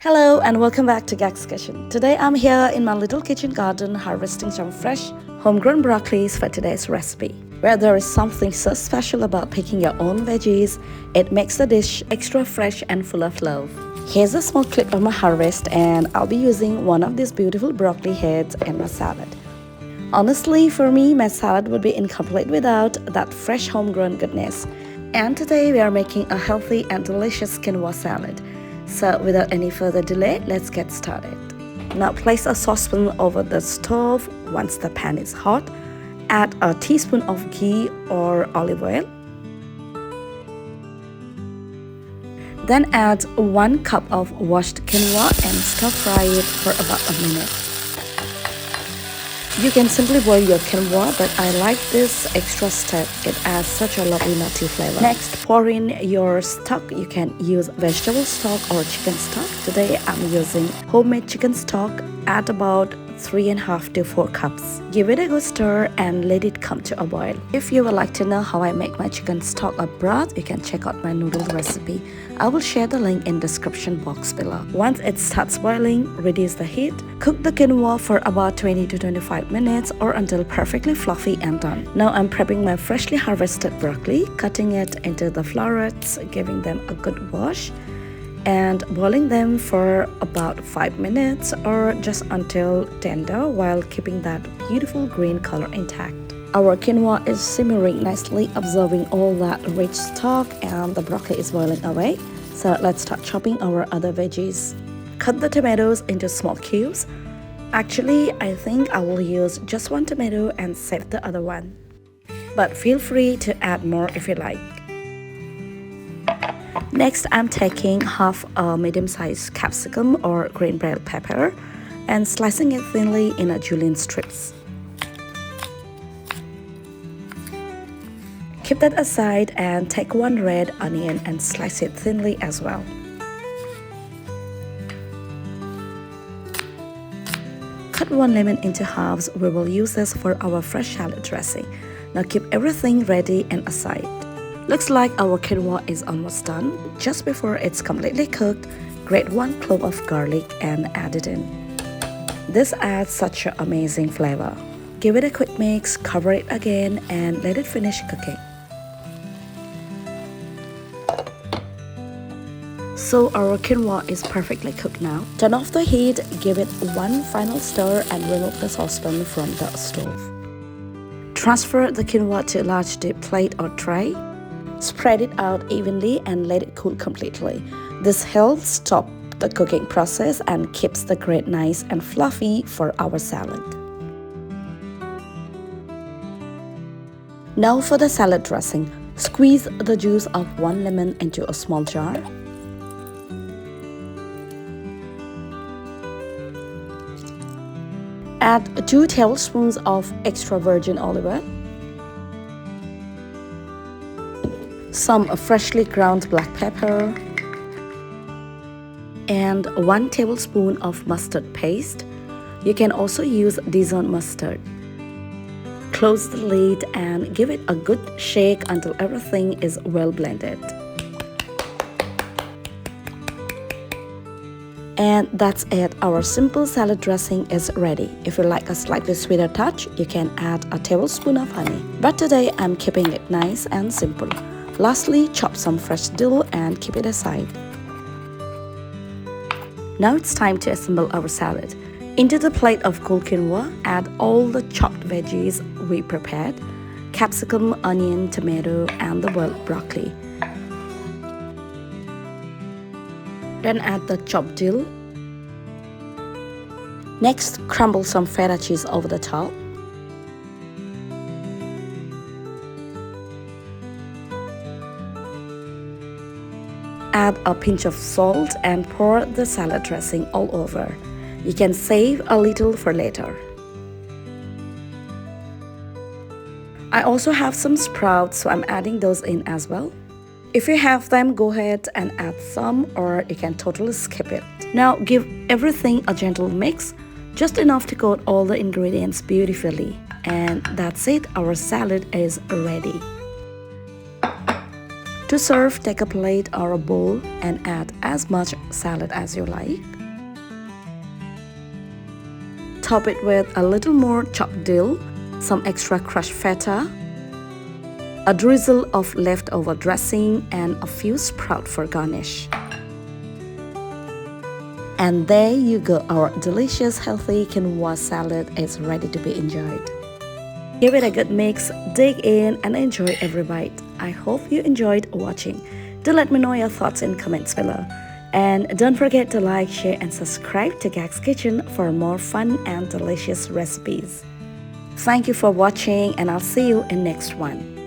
Hello and welcome back to Gags Kitchen. Today I'm here in my little kitchen garden harvesting some fresh homegrown broccolis for today's recipe. Where there is something so special about picking your own veggies, it makes the dish extra fresh and full of love. Here's a small clip of my harvest, and I'll be using one of these beautiful broccoli heads in my salad. Honestly, for me, my salad would be incomplete without that fresh homegrown goodness. And today we are making a healthy and delicious quinoa salad. So without any further delay, let's get started. Now place a saucepan over the stove. Once the pan is hot, add a teaspoon of ghee or olive oil. Then add 1 cup of washed quinoa and stir fry it for about a minute. You can simply boil your quinoa, but I like this extra step. It adds such a lovely nutty flavor. Next, pour in your stock. You can use vegetable stock or chicken stock. Today, I'm using homemade chicken stock. Add about 3.5 to 4 cups. Give it a good stir and let it come to a boil. If you would like to know how I make my chicken stock or broth, you can check out my noodle recipe. I will share the link in the description box below. Once it starts boiling, reduce the heat. Cook the quinoa for about 20 to 25 minutes or until perfectly fluffy and done. Now I'm prepping my freshly harvested broccoli, cutting it into the florets, giving them a good wash, and boiling them for about 5 minutes or just until tender while keeping that beautiful green color intact. Our quinoa is simmering nicely, absorbing all that rich stock, and the broccoli is boiling away. So let's start chopping our other veggies. Cut the tomatoes into small cubes. Actually, I think I will use just 1 tomato and save the other one. But feel free to add more if you like. Next, I'm taking half a medium-sized capsicum or green bell pepper and slicing it thinly in a julienne strips. Keep that aside and take 1 red onion and slice it thinly as well. Cut 1 lemon into halves. We will use this for our fresh salad dressing. Now keep everything ready and aside. Looks like our quinoa is almost done. Just before it's completely cooked, grate 1 clove of garlic and add it in. This adds such an amazing flavor. Give it a quick mix, cover it again, and let it finish cooking. So our quinoa is perfectly cooked now. Turn off the heat, give it 1 final stir, and remove the saucepan from the stove. Transfer the quinoa to a large deep plate or tray. Spread it out evenly and let it cool completely. This helps stop the cooking process and keeps the grit nice and fluffy for our salad. Now for the salad dressing. Squeeze the juice of 1 lemon into a small jar. Add 2 tablespoons of extra virgin olive oil, some freshly ground black pepper, and 1 tablespoon of mustard paste. You can also use Dijon mustard. Close the lid and give it a good shake until everything is well blended. And that's it. Our simple salad dressing is ready. If you like a slightly sweeter touch, you can add a tablespoon of honey. But today I'm keeping it nice and simple. Lastly, chop some fresh dill and keep it aside. Now it's time to assemble our salad. Into the plate of cold quinoa, add all the chopped veggies we prepared: capsicum, onion, tomato, and the boiled broccoli. Then add the chopped dill. Next, crumble some feta cheese over the top. Add a pinch of salt and pour the salad dressing all over. You can save a little for later. I also have some sprouts, so I'm adding those in as well. If you have them, go ahead and add some, or you can totally skip it. Now give everything a gentle mix, just enough to coat all the ingredients beautifully. And that's it, our salad is ready. To serve, take a plate or a bowl and add as much salad as you like. Top it with a little more chopped dill, some extra crushed feta, a drizzle of leftover dressing, and a few sprouts for garnish. And there you go, our delicious healthy quinoa salad is ready to be enjoyed. Give it a good mix, dig in and enjoy every bite. I hope you enjoyed watching. Do let me know your thoughts in comments below. And don't forget to like, share and subscribe to Gags Kitchen for more fun and delicious recipes. Thank you for watching and I'll see you in next one.